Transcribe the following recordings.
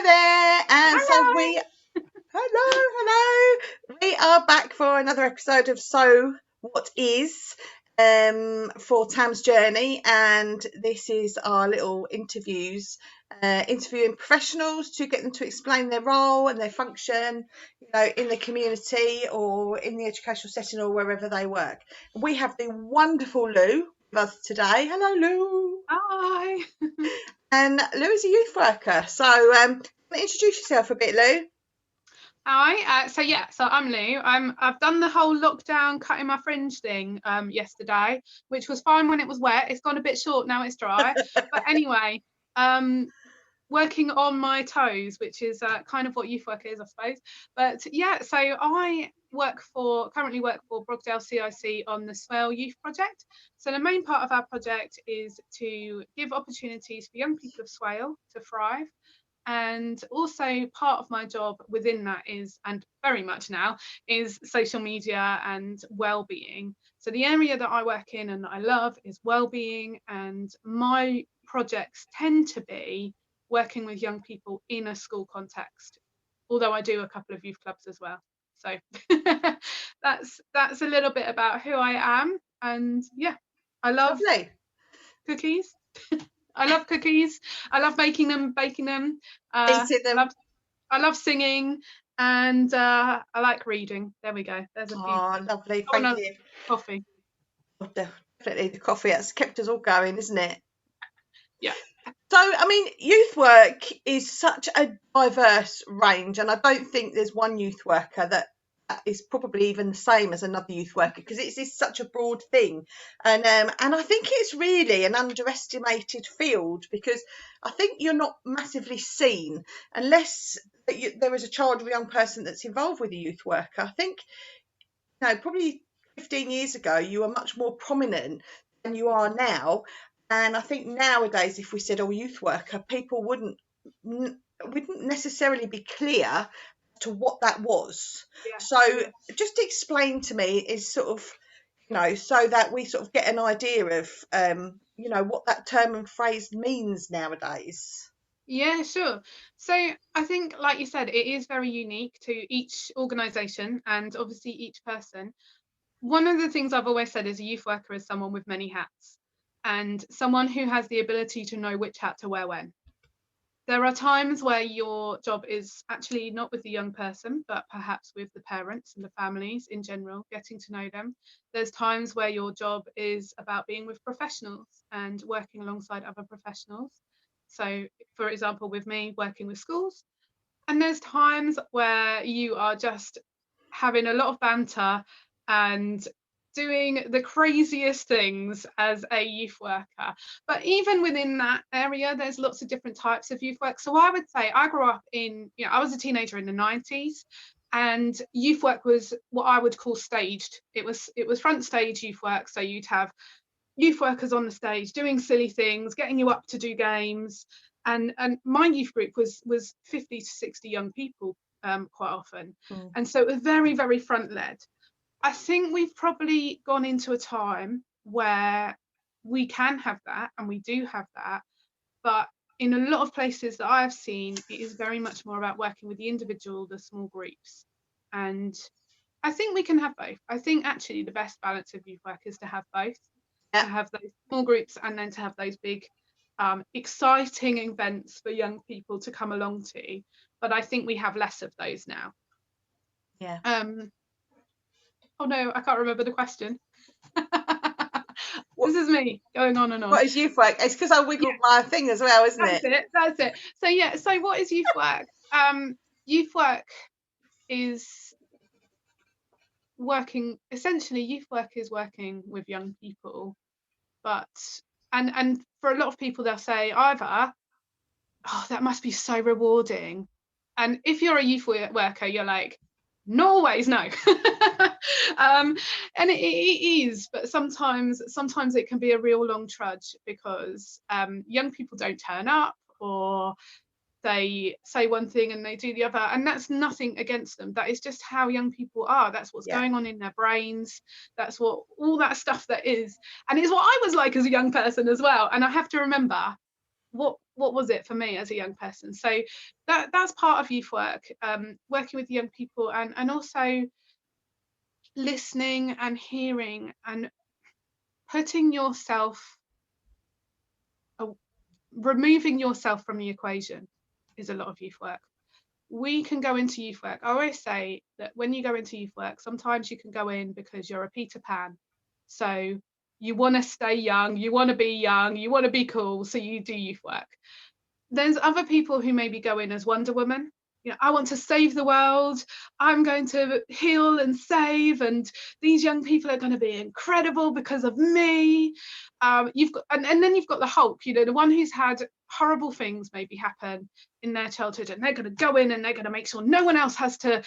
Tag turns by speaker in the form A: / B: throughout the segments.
A: Hi there, and
B: Hello.
A: hello, we are back for another episode of So What Is, for Tam's Journey, and this is our little interviewing professionals to get them to explain their role and their function, in the community or in the educational setting or wherever they work. We have the wonderful Lou with us today. Hello, Lou.
B: Hi.
A: And Lou is a youth worker, so introduce yourself a bit, Lou.
B: Hi. So I'm Lou. I've done the whole lockdown cutting my fringe thing yesterday, which was fine when it was wet. It's gone a bit short now it's dry. But anyway, working on my toes, which is kind of what youth work is, I suppose. But yeah, so I currently work for Brogdale CIC on the Swale Youth Project. So the main part of our project is to give opportunities for young people of Swale to thrive. And also part of my job within that is, and very much now, is social media and well-being. So the area that I work in and that I love is well-being, and my projects tend to be working with young people in a school context, although I do a couple of youth clubs as well. So that's a little bit about who I am. And yeah, I love
A: Lovely.
B: cookies. I love cookies. I love making them, baking them.
A: Eating them.
B: I love singing, and I like reading. There we go. There's a few
A: Oh,
B: things.
A: lovely.
B: Oh
A: Thank
B: no,
A: you.
B: coffee.
A: Oh, definitely the coffee that's kept us all going, isn't it?
B: Yeah.
A: So, I mean, youth work is such a diverse range, and I don't think there's one youth worker that is probably even the same as another youth worker, because it's such a broad thing, and I think it's really an underestimated field, because I think you're not massively seen unless there is a child or a young person that's involved with a youth worker. I think probably 15 years ago you were much more prominent than you are now, and I think nowadays if we said, oh, youth worker, people wouldn't necessarily be clear to what that was.
B: Yeah.
A: So just explain to me, is sort of, so that we sort of get an idea of what that term and phrase means nowadays.
B: Yeah, sure. So I think, like you said, it is very unique to each organisation and obviously each person. One of the things I've always said is a youth worker is someone with many hats and someone who has the ability to know which hat to wear when. There are times where your job is actually not with the young person, but perhaps with the parents and the families in general, getting to know them. There's times where your job is about being with professionals and working alongside other professionals. So, for example, with me, working with schools. And there's times where you are just having a lot of banter and doing the craziest things as a youth worker. But even within that area, there's lots of different types of youth work. So I would say I grew up I was a teenager in the 90s, and youth work was what I would call staged. It was front stage youth work. So you'd have youth workers on the stage doing silly things, getting you up to do games. And my youth group was 50 to 60 young people, quite often.
A: Mm.
B: And so it was very, very front led. I think we've probably gone into a time where we can have that, and we do have that, but in a lot of places that I've seen, it is very much more about working with the individual, the small groups. And I think we can have both. I think actually the best balance of youth work is to have both, to
A: Yeah,
B: have those small groups and then to have those big, exciting events for young people to come along to. But I think we have less of those now.
A: yeah.
B: Oh no, I can't remember the question.
A: What
B: This is me going on and on.
A: what is youth work? It's because I
B: Yeah,
A: wiggled my thing as well, isn't
B: that's
A: it?
B: it. That's it. So yeah, so what is youth work? Youth work is essentially youth work is working with young people, but and for a lot of people they'll say either, oh, that must be so rewarding. And if you're a youth worker, you're like, not always, no. And it is, but sometimes it can be a real long trudge because young people don't turn up, or they say one thing and they do the other, and that's nothing against them. That is just how young people are. That's what's
A: Yeah.
B: going on in their brains. That's what all that stuff that is, and it's what I was like as a young person as well. And I have to remember, what what was it for me as a young person? So that's part of youth work, working with young people, and also listening and hearing and putting yourself, removing yourself from the equation is a lot of youth work. We can go into youth work. I always say that when you go into youth work, sometimes you can go in because you're a Peter Pan. So you want to stay young, you want to be young, you want to be cool, so you do youth work. There's other people who maybe go in as Wonder Woman. You know, I want to save the world. I'm going to heal and save, and these young people are going to be incredible because of me. You've got, and then you've got the Hulk. You know, the one who's had horrible things maybe happen in their childhood, and they're going to go in and they're going to make sure no one else has to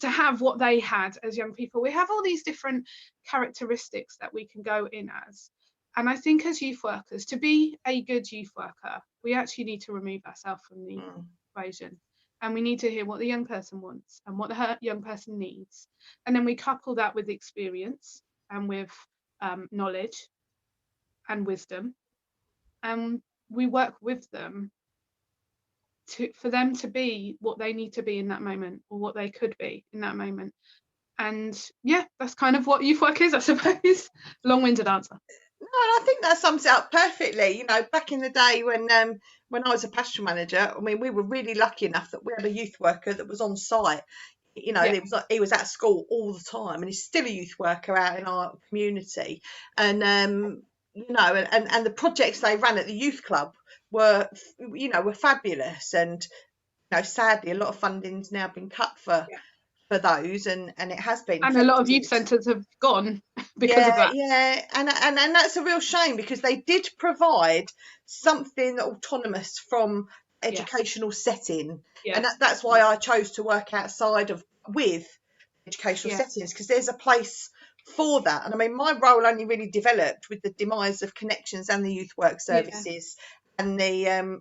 B: have what they had as young people. We have all these different characteristics that we can go in as. And I think as youth workers, to be a good youth worker, we actually need to remove ourselves from the equation. And we need to hear what the young person wants and what the young person needs. And then we couple that with experience and with knowledge and wisdom. And we work with them for them to be what they need to be in that moment, or what they could be in that moment. And yeah, that's kind of what youth work is, I suppose. Long-winded answer.
A: No, I think that sums it up perfectly. You know, back in the day when I was a pastoral manager, I mean, we were really lucky enough that we had a youth worker that was on site. You know, he was at school all the time, and he's still a youth worker out in our community. And you know, and the projects they ran at the youth club were fabulous. And you know, sadly, a lot of funding's now been cut for those, and it has been
B: and
A: affected.
B: A lot of youth centres have gone because of that.
A: And that's a real shame, because they did provide something autonomous from educational setting, and that's why I chose to work outside of with educational settings, because there's a place for that. And I mean, my role only really developed with the demise of Connections and the youth work services and the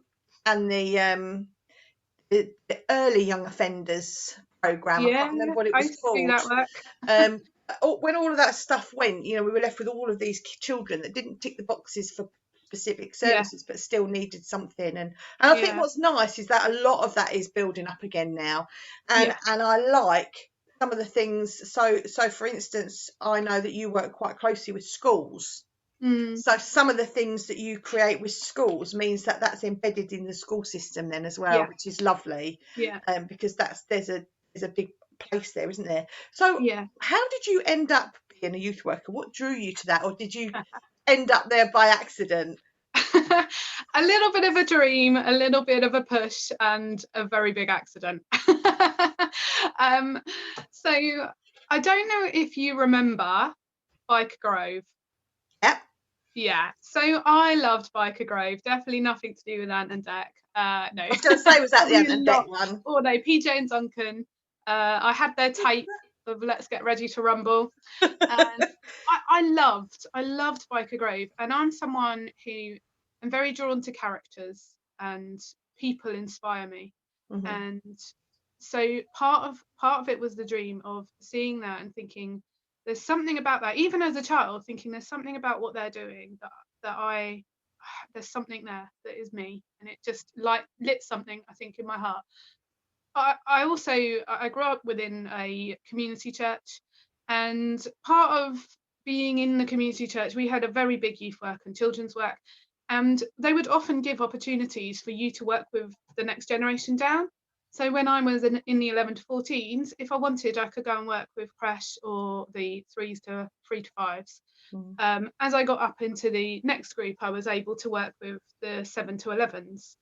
A: early young offenders program. I can't remember what it was called.
B: I used to do that work.
A: When all of that stuff went, you know, we were left with all of these children that didn't tick the boxes for specific services, but still needed something. And I think what's nice is that a lot of that is building up again now, and I like some of the things. So for instance, I know that you work quite closely with schools. So some of the things that you create with schools means that that's embedded in the school system then as well, which is lovely. Because there's a big place there, isn't there? So how did you end up being a youth worker? What drew you to that, or did you end up there by accident?
B: A little bit of a dream, a little bit of a push, and a very big accident. So I don't know if you remember Biker Grove. Yeah, so I loved Biker Grove. Definitely nothing to do with Ant and Dec. No.
A: I was going to say, was that the Ant and Dec one?
B: Oh no, PJ and Duncan. I had their tape of Let's Get Ready to Rumble. And I loved Biker Grove. And I'm someone who am very drawn to characters, and people inspire me. And so part of it was the dream of seeing that and thinking, there's something about that, even as a child, thinking there's something about what they're doing that there's something there that is me, and it just lit something, I think, in my heart. I grew up within a community church, and part of being in the community church, we had a very big youth work and children's work, and they would often give opportunities for you to work with the next generation down. So when I was in the 11 to 14s, if I wanted, I could go and work with creche or the 3s to 3 to 5s. As I got up into the next group, I was able to work with the 7 to 11s.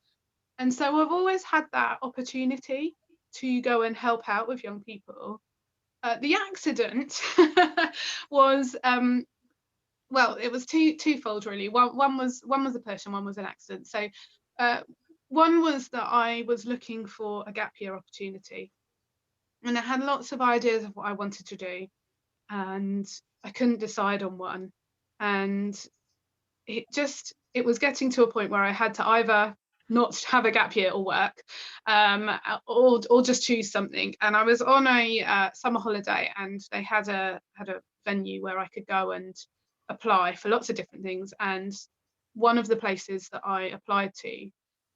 B: And so I've always had that opportunity to go and help out with young people. The accident was, well, it was twofold really. One was a push and one was an accident. So one was that I was looking for a gap year opportunity, and I had lots of ideas of what I wanted to do, and I couldn't decide on one. And it was getting to a point where I had to either not have a gap year or work, or just choose something. And I was on a summer holiday, and they had a venue where I could go and apply for lots of different things. And one of the places that I applied to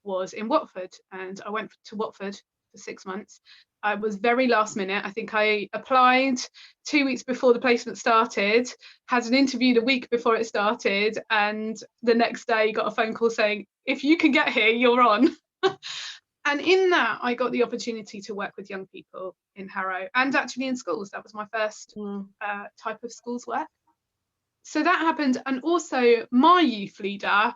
B: was in Watford, and I went to Watford for 6 months. I was very last minute. I think I applied 2 weeks before the placement started, had an interview the week before it started, and the next day got a phone call saying, if you can get here, you're on. And in that, I got the opportunity to work with young people in Harrow and actually in schools. That was my first type of schools work. So that happened. And also my youth leader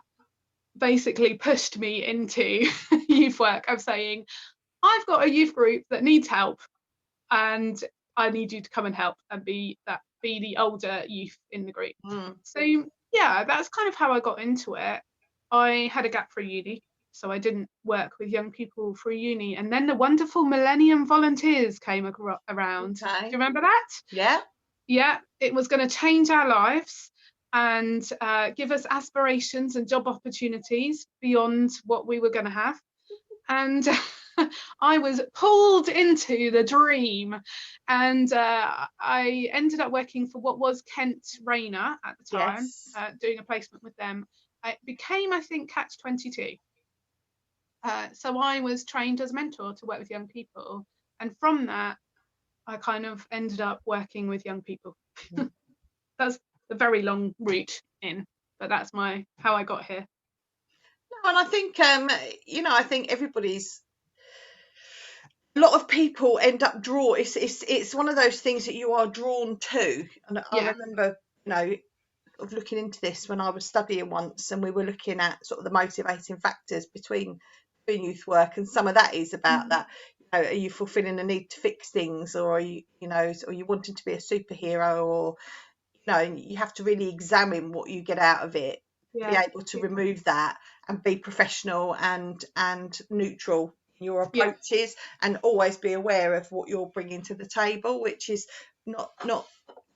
B: basically pushed me into youth work of saying, I've got a youth group that needs help and I need you to come and help and be the older youth in the group. So yeah, that's kind of how I got into it. I had a gap for uni, so I didn't work with young people for uni. And then the wonderful Millennium Volunteers came around.
A: Okay.
B: Do you remember that?
A: Yeah.
B: Yeah, it was going to change our lives and give us aspirations and job opportunities beyond what we were going to have. And I was pulled into the dream, and I ended up working for what was Kent Rayner at the time, doing a placement with them. It became, I think, Catch 22. So I was trained as a mentor to work with young people, and from that, I kind of ended up working with young people. That's a very long route in, but that's how I got here.
A: No, and I think I think a lot of people end up it's one of those things that you are drawn to. And I remember, of looking into this when I was studying once, and we were looking at sort of the motivating factors between doing youth work, and some of that is about that. Are you fulfilling a need to fix things, or are you, are you wanting to be a superhero, or you have to really examine what you get out of it, be able to remove that and be professional and neutral in your approaches, and always be aware of what you're bringing to the table, which is not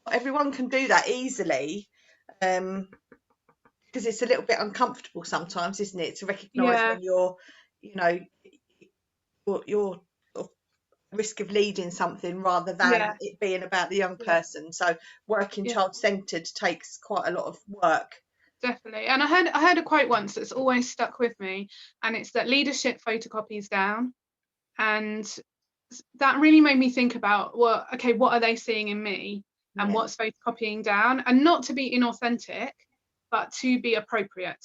A: everyone can do that easily, because it's a little bit uncomfortable sometimes, isn't it, to recognise when you're sort of risk of leading something rather than it being about the young person. So working child-centred takes quite a lot of work.
B: Definitely. And I heard a quote once that's always stuck with me, and it's that leadership photocopies down. And that really made me think about, well, okay, what are they seeing in me, and what's photocopying down? And not to be inauthentic, but to be appropriate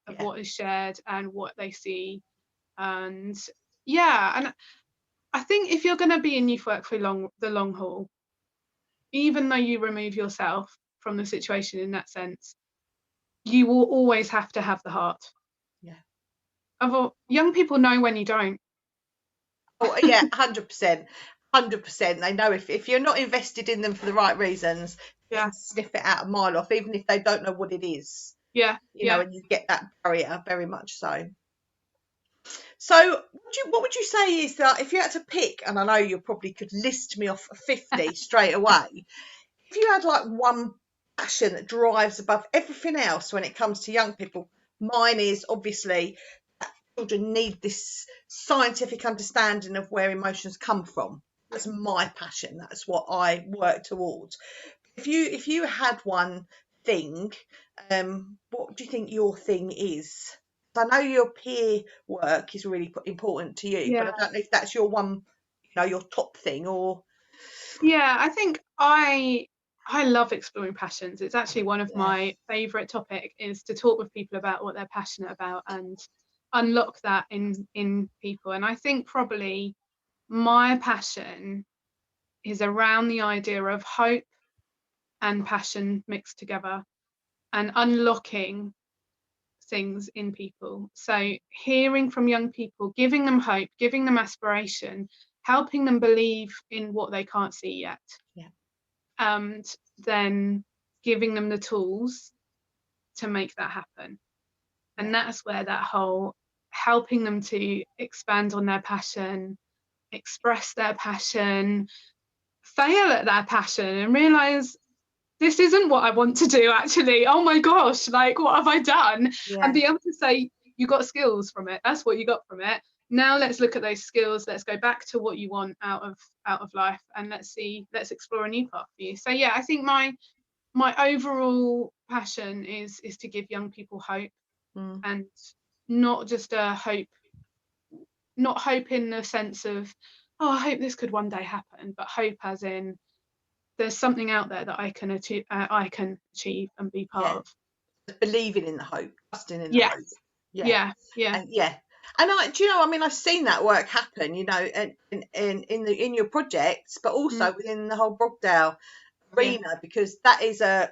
B: of what is shared and what they see. And and I think if you're going to be in youth work for the long haul, even though you remove yourself from the situation in that sense, you will always have to have the heart. Young people know when you don't.
A: Oh yeah, 100%. 100%. They know if you're not invested in them for the right reasons, they can sniff it out a mile off, even if they don't know what it is. And you get that barrier, very much so. So what would you say is that, if you had to pick, and I know you probably could list me off 50 straight away, if you had like one passion that drives above everything else when it comes to young people, mine is obviously that children need this scientific understanding of where emotions come from. That's my passion. That's what I work towards. If you had one thing, what do you think your thing is? I know your peer work is really important to you, but I don't know if that's your one, your top thing, or.
B: I think I love exploring passions. It's actually one of my favourite topics, is to talk with people about what they're passionate about and unlock that in people. And I think probably my passion is around the idea of hope and passion mixed together, and unlocking things in people. So hearing from young people, giving them hope, giving them aspiration, helping them believe in what they can't see yet. And then giving them the tools to make that happen. And that's where that whole helping them to expand on their passion, express their passion, fail at their passion, and realize this isn't what I want to do, actually. Oh my gosh, like, what have I done? And be able to say, you got skills from it. That's what you got from it. Now let's look at those skills. Let's go back to what you want out of life, and let's explore a new path for you. So I think my overall passion is to give young people hope, and not just a hope not hope in the sense of, oh, I hope this could one day happen, but hope as in there's something out there that I can achieve and be part
A: Yeah.
B: of.
A: Believing in the hope, trusting in the hope.
B: Yes.
A: Yeah.
B: Yeah.
A: And yeah. And do you know, I mean, I've seen that work happen, you know, in your projects, but also within the whole Brogdale
B: Yeah.
A: arena, because that is a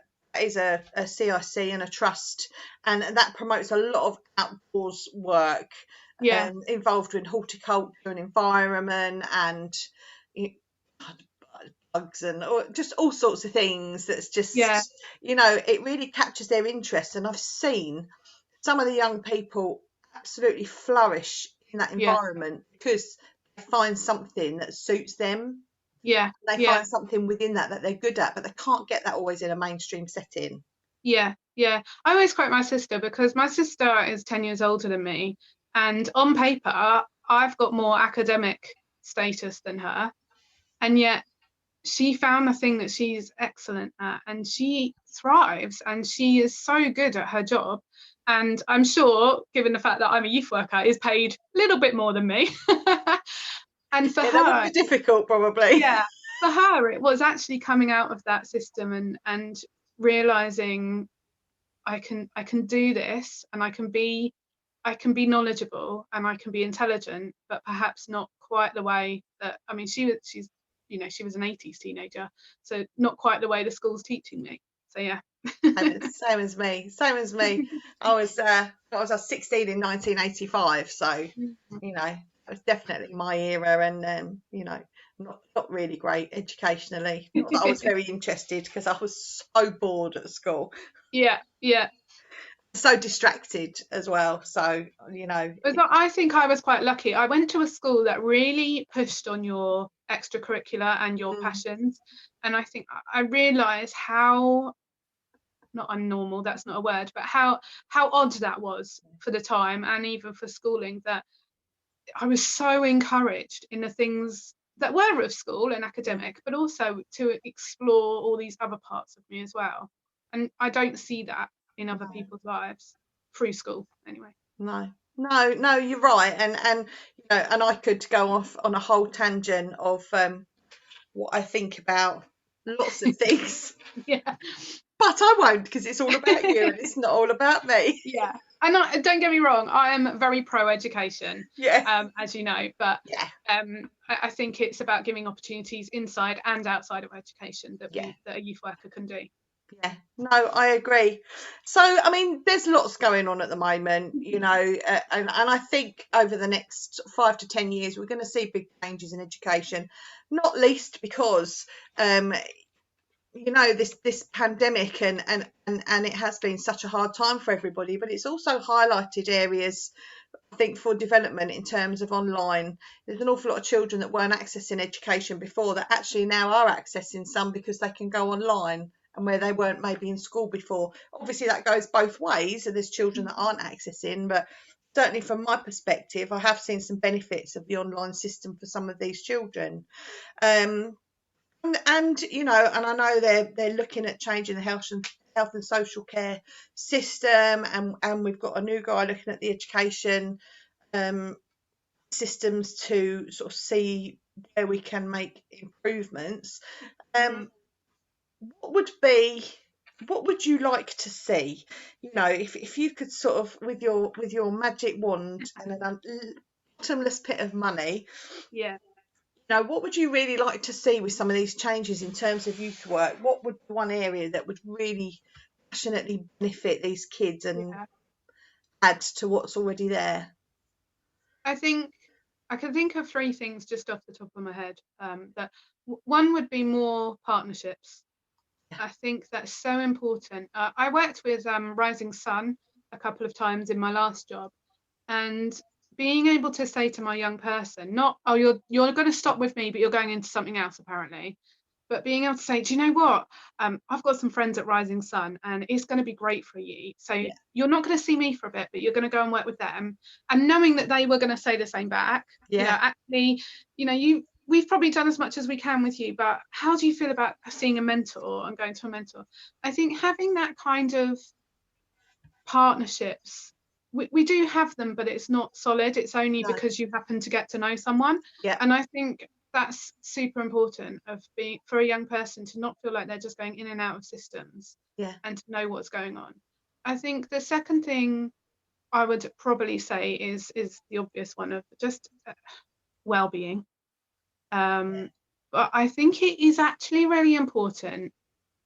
A: CIC and a trust, and that promotes a lot of outdoors work,
B: Yeah.
A: involved in horticulture and environment and bugs and just all sorts of things. That's
B: Yeah.
A: just, you know, it really captures their interest. And I've seen some of the young people absolutely flourish in that
B: Yeah.
A: environment because they find something that suits them.
B: Yeah.
A: They
B: Yeah.
A: find something within that they're good at, but they can't get that always in a mainstream setting.
B: Yeah. Yeah. I always quote my sister, because my sister is 10 years older than me, and on paper I've got more academic status than her, and yet she found the thing that she's excellent at, and she thrives, and she is so good at her job. And I'm sure, given the fact that I'm a youth worker, is paid a little bit more than me. And for
A: Yeah, that would
B: her,
A: be difficult, probably.
B: yeah, for her, it was actually coming out of that system and realizing I can do this, and I can be knowledgeable, and I can be intelligent, but perhaps not quite the way that, I mean, she's she was an 80s teenager, so not quite the way the school's teaching me. So yeah.
A: Same as me. Same as me. I was 16 in 1985, so you know it was definitely my era, and you know, not really great educationally. Not that I was very interested, because I was so bored at school,
B: Yeah, yeah.
A: so distracted as well. So you know,
B: But I think I was quite lucky. I went to a school that really pushed on your extracurricular and your
A: mm,
B: passions, and I think I realised how, not unnormal, that's not a word, but how odd that was for the time, and even for schooling, that I was so encouraged in the things that were of school and
A: mm,
B: academic, but also to explore all these other parts of me as well. And I don't see that in other
A: no,
B: people's lives through school anyway.
A: no, you're right, and you know, and I could go off on a whole tangent of what I think about lots of things.
B: Yeah.
A: But I won't, because it's all about you and it's not all about me.
B: Yeah. And don't get me wrong, I am very pro education,
A: Yeah,
B: as you know, but
A: yeah,
B: I think it's about giving opportunities inside and outside of education that
A: yeah,
B: a youth worker can do.
A: yeah. No, I agree. So, I mean, there's lots going on at the moment, you know, and I think over the next 5 to 10 years, we're going to see big changes in education, not least because, you know, this pandemic, and it has been such a hard time for everybody, but it's also highlighted areas, I think, for development in terms of online. There's an awful lot of children that weren't accessing education before that actually now are accessing some, because they can go online, and where they weren't maybe in school before. Obviously, that goes both ways, and there's children that aren't accessing, but certainly from my perspective, I have seen some benefits of the online system for some of these children. Um, and you know, and I know they're looking at changing the health and social care system, and we've got a new guy looking at the education systems to sort of see where we can make improvements.
B: Mm-hmm.
A: What would be what would you like to see? You know, if you could sort of, with your magic wand and an bottomless pit of money,
B: Yeah.
A: you know, what would you really like to see with some of these changes in terms of youth work? What would be one area that would really passionately benefit these kids and
B: Yeah.
A: add to what's already there?
B: I think I can think of three things just off the top of my head. That one would be more partnerships.
A: Yeah,
B: I think that's so important. I worked with Rising Sun a couple of times in my last job, and being able to say to my young person, not, oh, you're going to stop with me, but you're going into something else apparently, but being able to say, do you know what? I've got some friends at Rising Sun, and it's going to be great for you. So
A: yeah,
B: you're not going to see me for a bit, but you're going to go and work with them. And knowing that they were going to say the same back,
A: yeah,
B: actually, we've probably done as much as we can with you, but how do you feel about seeing a mentor and going to a mentor? I think having that kind of partnerships we do have them, but it's not solid. It's only
A: No.
B: because you happen to get to know someone.
A: Yeah.
B: And I think that's super important for a young person to not feel like they're just going in and out of systems,
A: Yeah.
B: and to know what's going on. I think the second thing I would probably say is the obvious one of just well-being. But I think it is actually really important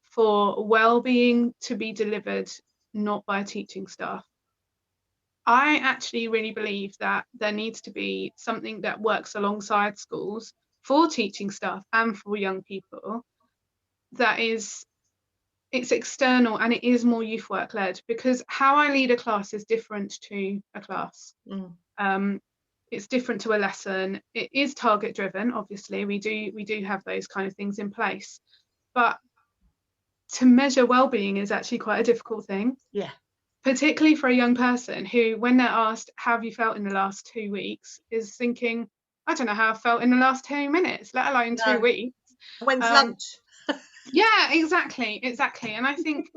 B: for well-being to be delivered not by teaching staff. I actually really believe that there needs to be something that works alongside schools for teaching staff and for young people, that is, it's external and it is more youth work led, because how I lead a class is different to a class. It's different to a lesson. It is target driven, obviously. We do have those kind of things in place, but to measure well-being is actually quite a difficult thing.
A: Yeah.
B: Particularly for a young person who, when they're asked, how have you felt in the last 2 weeks, is thinking, I don't know how I felt in the last 2 minutes, let alone 2 weeks.
A: When's lunch?
B: Yeah, exactly. And I think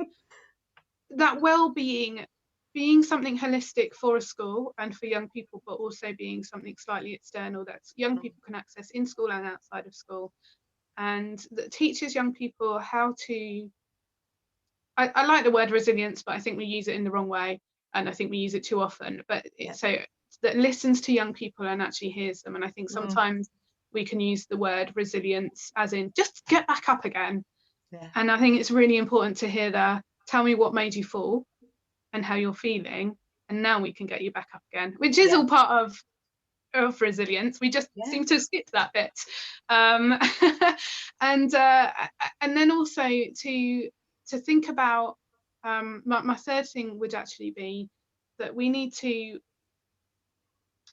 B: that well-being being something holistic for a school and for young people, but also being something slightly external that young people can access in school and outside of school, and that teaches young people how to, I like the word resilience, but I think we use it in the wrong way, and I think we use it too often. But so that listens to young people and actually hears them. And I think sometimes we can use the word resilience as in just get back up again.
A: Yeah.
B: And I think it's really important to hear that. Tell me what made you fall and how you're feeling, and now we can get you back up again, which is all part of resilience. We just seem to skip that bit. And then also to think about, my third thing would actually be that we need to,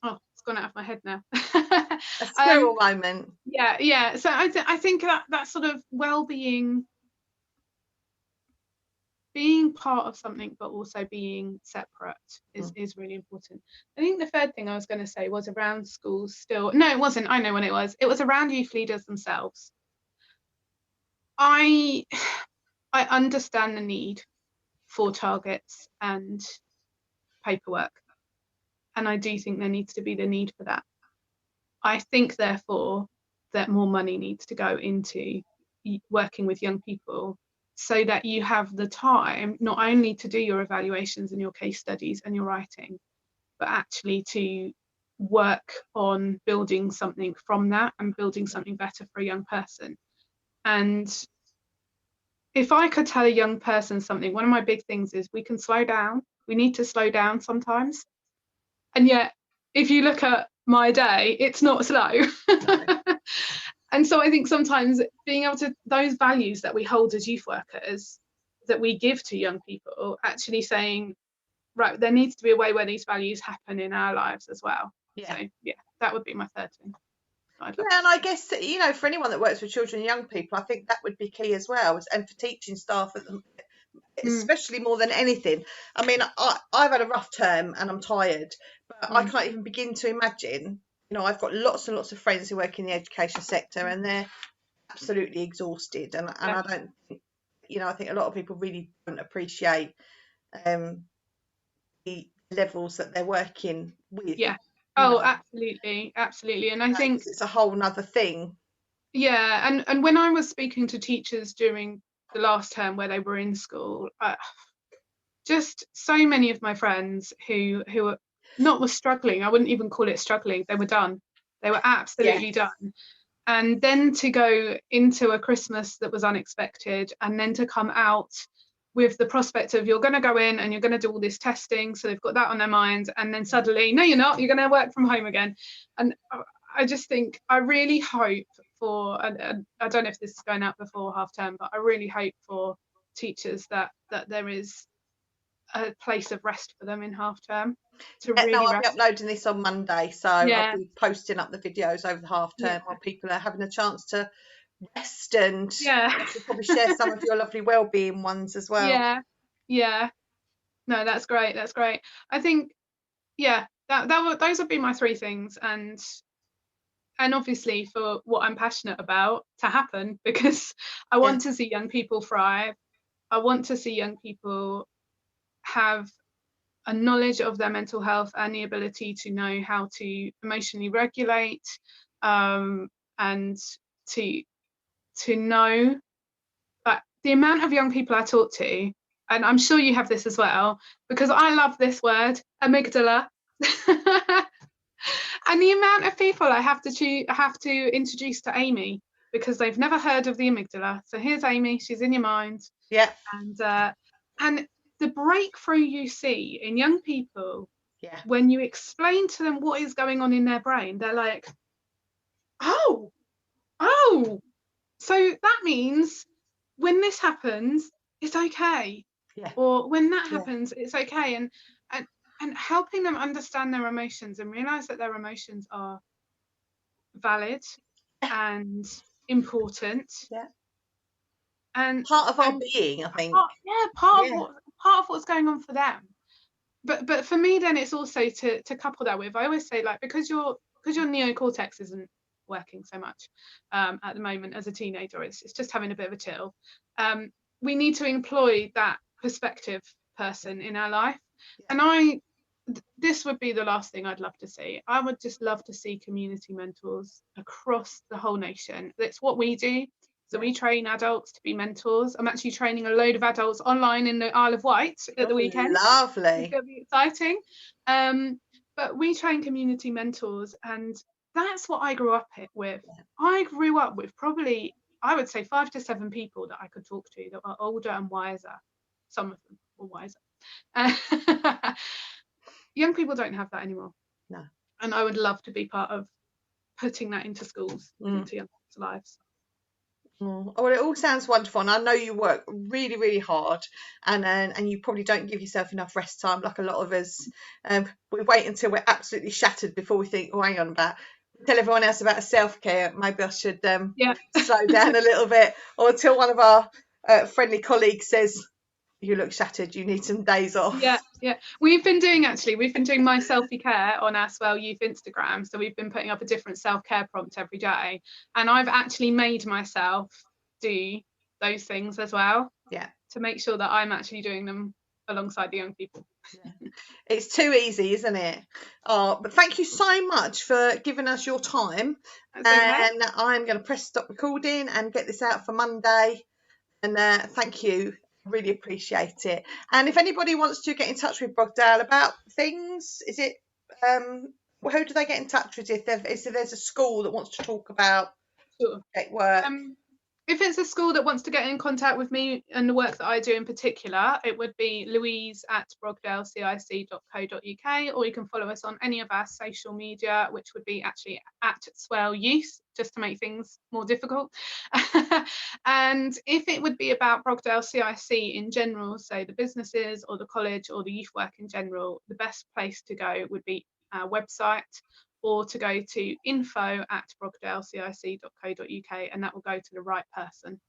B: it's gone out of my head now.
A: A squirrel moment.
B: Yeah. So I think that sort of well-being, being part of something but also being separate is really important. I think the third thing I was going to say was around schools still. No, it wasn't. I know when it was. It was around youth leaders themselves. I understand the need for targets and paperwork, and I do think there needs to be the need for that. I think, therefore, that more money needs to go into working with young people, so that you have the time not only to do your evaluations and your case studies and your writing, but actually to work on building something from that and building something better for a young person. And if I could tell a young person something, one of my big things is we can slow down. We need to slow down sometimes. And yet, if you look at my day, it's not slow. And so I think sometimes being able to, those values that we hold as youth workers, that we give to young people, actually saying, right, there needs to be a way where these values happen in our lives as well. So that would be my third thing.
A: And I guess, for anyone that works with children and young people, I think that would be key as well, and for teaching staff especially more than anything. I mean, I've had a rough term and I'm tired, but I can't even begin to imagine. I've got lots and lots of friends who work in the education sector, and they're absolutely exhausted. And I don't think, I think a lot of people really don't appreciate the levels that they're working with.
B: Yeah. Oh, absolutely. And I think
A: it's a whole nother thing.
B: Yeah, and when I was speaking to teachers during the last term where they were in school, just so many of my friends who were was struggling. I wouldn't even call it struggling. They were done. They were absolutely done. And then to go into a Christmas that was unexpected, and then to come out with the prospect of, you're going to go in and you're going to do all this testing, so they've got that on their minds, and then suddenly, no, you're not, you're going to work from home again. And I just think, I really hope for, and I don't know if this is going out before half term, but I really hope for teachers that there is a place of rest for them in half term to really
A: I'll
B: rest.
A: be uploading this on Monday, so I'll be posting up the videos over the half term while people are having a chance to rest, and you'll probably share some of your lovely wellbeing ones as well.
B: No, that's great. I think those would be my three things, and obviously for what I'm passionate about to happen, because I want to see young people thrive. I want to see young people have a knowledge of their mental health and the ability to know how to emotionally regulate, and to know that the amount of young people I talk to, and I'm sure you have this as well, because I love this word, amygdala. And the amount of people I have to introduce to Amy because they've never heard of the amygdala. So here's Amy, she's in your mind.
A: Yeah.
B: And the breakthrough you see in young people when you explain to them what is going on in their brain, they're like, oh, so that means when this happens, it's okay.
A: Yeah.
B: Or when that happens, it's okay. And helping them understand their emotions and realize that their emotions are valid and important.
A: Yeah.
B: And
A: part of our being, I think.
B: Part of what's going on for them. But for me, then it's also to couple that with, I always say, like, because your neocortex isn't working so much at the moment as a teenager, it's just having a bit of a chill. We need to employ that perspective person in our life. And this would be the last thing I'd love to see. I would just love to see community mentors across the whole nation. That's what we do. So we train adults to be mentors. I'm actually training a load of adults online in the Isle of Wight at the weekend.
A: Lovely.
B: It's going to be exciting. But we train community mentors, and that's what I grew up with. I grew up with probably, I would say, 5 to 7 people that I could talk to that were older and wiser. Some of them were wiser. Young people don't have that anymore.
A: No.
B: And I would love to be part of putting that into schools, into young people's lives.
A: Well, it all sounds wonderful, and I know you work really, really hard, and you probably don't give yourself enough rest time like a lot of us. We wait until we're absolutely shattered before we think, oh, hang on about. Tell everyone else about self-care. Maybe I should slow down a little bit, or until one of our friendly colleagues says, you look shattered, you need some days off.
B: Yeah. We've been doing my selfie care on our Swale Youth Instagram. So we've been putting up a different self-care prompt every day. And I've actually made myself do those things as well.
A: Yeah.
B: To make sure that I'm actually doing them alongside the young people.
A: It's too easy, isn't it? But thank you so much for giving us your time.
B: That's okay.
A: And I'm going to press stop recording and get this out for Monday. And thank you. Really appreciate it. And if anybody wants to get in touch with Brogdale about things, is it who do they get in touch with if there's a school that wants to talk about work?
B: If it's a school that wants to get in contact with me and the work that I do in particular, it would be louise@brogdalecic.co.uk, or you can follow us on any of our social media, which would be actually @Swale Youth, just to make things more difficult. And if it would be about Brogdale CIC in general, so the businesses or the college or the youth work in general, the best place to go would be our website, or to go to info@brogdalecic.co.uk, and that will go to the right person.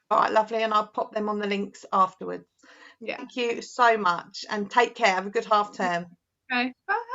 A: All right, lovely, and I'll pop them on the links afterwards. Thank you so much, and take care. Have a good half term.
B: Okay, bye.